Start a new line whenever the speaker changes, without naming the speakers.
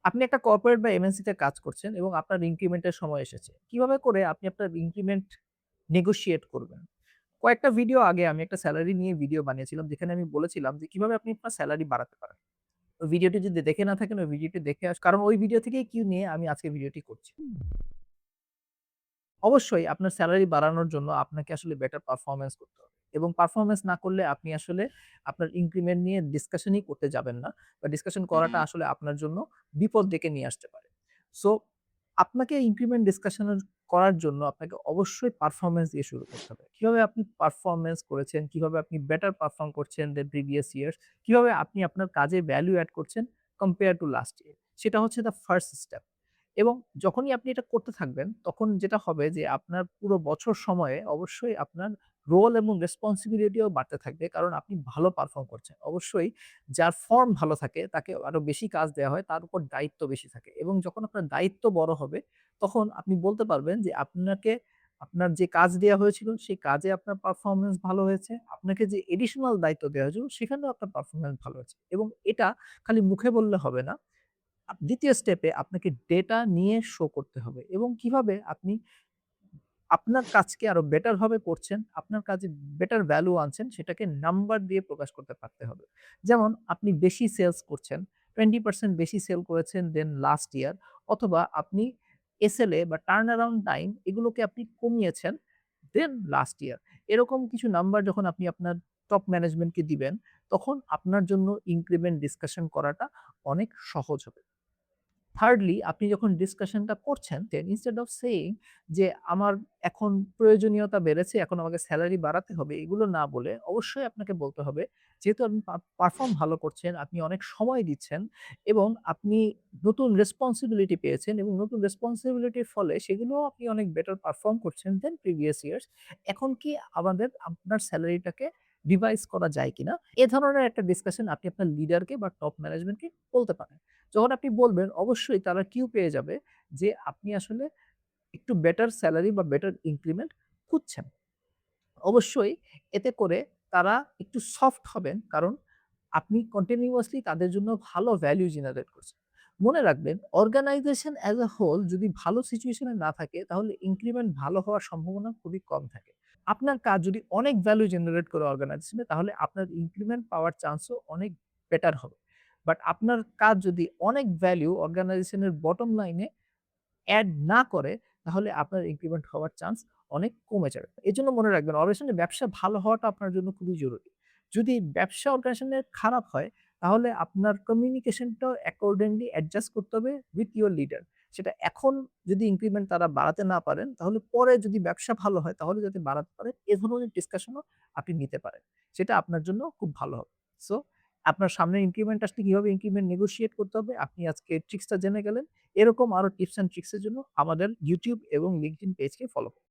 আপনি একটা কর্পোরেট বা এমএনসি তে কাজ করছেন এবং আপনার ইনক্রিমেন্টের সময় এসেছে। কিভাবে করে আপনি আপনার ইনক্রিমেন্ট নেগোশিয়েট করবেন? কয়েকটা ভিডিও আগে আমি একটা সেলারি নিয়ে ভিডিও বানিয়েছিলাম যেখানে আমি বলেছিলাম যে কিভাবে আপনি আপনার সেলারি বাড়াতে পারেন। ওই ভিডিওটি যদি দেখে না থাকেন ওই ভিডিওটি দেখে কারণ ওই ভিডিও থেকেই কিউ নিয়ে আমি আজকে ভিডিওটি করছি। অবশ্যই আপনার সেলারি বাড়ানোর জন্য আপনাকে আসলে বেটার পারফরম্যান্স করতে হবে। এবং পারফরম্যান্স না করলে আপনি আসলে আপনার ইনক্রিমেন্ট নিয়ে ডিসকাশনই করতে যাবেন না। বা ডিসকাশন করাটা
হুম,
আসলে আপনার জন্য বিপদ ডেকে নিয়ে আসতে পারে। সো আপনাকে ইনক্রিমেন্ট ডিসকাশন করার জন্য আপনাকে অবশ্যই পারফরম্যান্স দিয়ে শুরু করতে হবে। কিভাবে আপনি পারফরম্যান্স করেছেন, কিভাবে আপনি বেটার পারফর্ম করছেন দেন প্রিভিয়াস ইয়ার্স, কিভাবে আপনি আপনার কাজে ভ্যালু এড করছেন কম্পেয়ার টু লাস্ট ইয়ার। সেটা হচ্ছে দ্যা ফার্স্ট স্টেপ। এবং যখনই আপনি এটা করতে থাকবেন, তখন যেটা হবে যে আপনার পুরো বছর সময়ে অবশ্যই আপনার রোল এবং রেসপনসিবিলিটিও বাড়তে থাকবে। কারণ আপনি ভালো পারফর্ম করছেন। অবশ্যই যার ফর্ম ভালো থাকে তাকে আরো বেশি কাজ দেয়া হয়, তার উপর দায়িত্ব বেশি থাকে। এবং যখন আপনার দায়িত্ব বড় হবে, তখন আপনি বলতে পারবেন যে আপনাকে আপনার যে কাজ দেয়া হয়েছিল, সেই কাজে আপনার পারফরম্যান্স ভালো হয়েছে। আপনাকে যে এডিশনাল দায়িত্ব দেয়া হয়েছিল, সেখানেও আপনার পারফরম্যান্স ভালো হয়েছে। এবং এটা খালি মুখে বললে হবে না। ২য় স্টেপে আপনাকে ডেটা নিয়ে শো করতে হবে এবং কিভাবে আপনি আপনার কাজকে আরো বেটার ভাবে করছেন, আপনার কাজে বেটার ভ্যালু আনছেন সেটাকে নাম্বার দিয়ে প্রকাশ করতে পারতে হবে। যেমন আপনি বেশি সেলস করছেন, 20% বেশি সেল করেছেন দেন লাস্ট ইয়ার অথবা আপনি এসএলএ বা টার্ন অ্যারাউন্ড টাইম এগুলোকে আপনি কমিয়েছেন দেন লাস্ট ইয়ার। এরকম কিছু নাম্বার যখন আপনি আপনার টপ ম্যানেজমেন্টকে দিবেন, তখন আপনার জন্য ইনক্রিমেন্ট ডিসকাশন করাটা অনেক সহজ হবে। থার্ডলি আপনি যখন ডিসকাশনটা করছেন, দেন ইনস্টেড অফ সেইং যে আমার এখন প্রয়োজনীয়তা বেড়েছে, এখন আমাকে সেলারি বাড়াতে হবে, এগুলো না বলে অবশ্যই আপনাকে বলতে হবে, যেহেতু আপনি পারফর্ম ভালো করছেন, আপনি অনেক সময় দিচ্ছেন এবং আপনি নতুন রেসপনসিবিলিটি পেয়েছেন এবং নতুন রেসপনসিবিলিটির ফলে সেগুলোও আপনি অনেক বেটার পারফর্ম করছেন দেন প্রিভিয়াস ইয়ার্স। এখন কি আমাদের আপনার সেলারিটাকে রিভাইজ করা যায় কিনা? এ ধরনের একটা ডিসকাশন আপনি আপনার লিডারকে বা টপ ম্যানেজমেন্টকে বলতে পারেন। যখন আপনি বলবেন অবশ্যই তারা কিউ পেয়ে যাবে যে আপনি আসলে একটু বেটার সেলারি বা বেটার ইনক্রিমেন্ট খুঁজছেন। অবশ্যই এতে করে তারা একটু সফট হবেন কারণ আপনি কন্টিনিউয়াসলি তাদের জন্য ভালো ভ্যালু জেনারেট করছেন। মনে রাখবেন অর্গানাইজেশন অ্যাজ আ হোল যদি ভালো সিচুয়েশন এ না থাকে তাহলে ইনক্রিমেন্ট ভালো হওয়ার সম্ভাবনা খুবই কম থাকে। আপনার কাজ যদি অনেক ভ্যালু জেনারেট করে অর্গানাইজেশনে তাহলে আপনার ইনক্রিমেন্ট পাওয়ার চান্সও অনেক বেটার হবে। বাট আপনার কাজ যদি অনেক ভ্যালু অর্গানাইজেশনের বটম লাইনে এড না করে তাহলে আপনার ইনক্রিমেন্ট হওয়ার চান্স অনেক কমে যাবে। এজন্য মনে রাখবেন অর্গানাইজেশনের ব্যবসা ভালো হওয়াটা আপনার জন্য খুবই জরুরি। যদি ব্যবসা অর্গানাইজেশনের খারাপ হয় তাহলে আপনার কমিউনিকেশনটাও অ্যাকর্ডিংলি অ্যাডজাস্ট করতে হবে উইথ ইউর লিডার। সেটা এখন যদি ইনক্রিমেন্ট তারা বাড়াতে না পারেন তাহলে পরে যদি ব্যবসা ভালো হয় তাহলে যাতে বাড়াতে পারেন এ ধরনের ডিসকাশনও আপনি নিতে পারেন। সেটা আপনার জন্য খুব ভালো হবে। সো আপনার সামনে ইনক্রিমেন্ট আসলে কিভাবে ইনক্রিমেন্ট নেগোশিয়েট করতে হবে আপনি আজকে ট্রিক্সটা জেনে গেলেন। এরকম আরো টিপস অ্যান্ড ট্রিকস এর জন্য আমাদের YouTube এবং LinkedIn পেজকে ফলো করুন।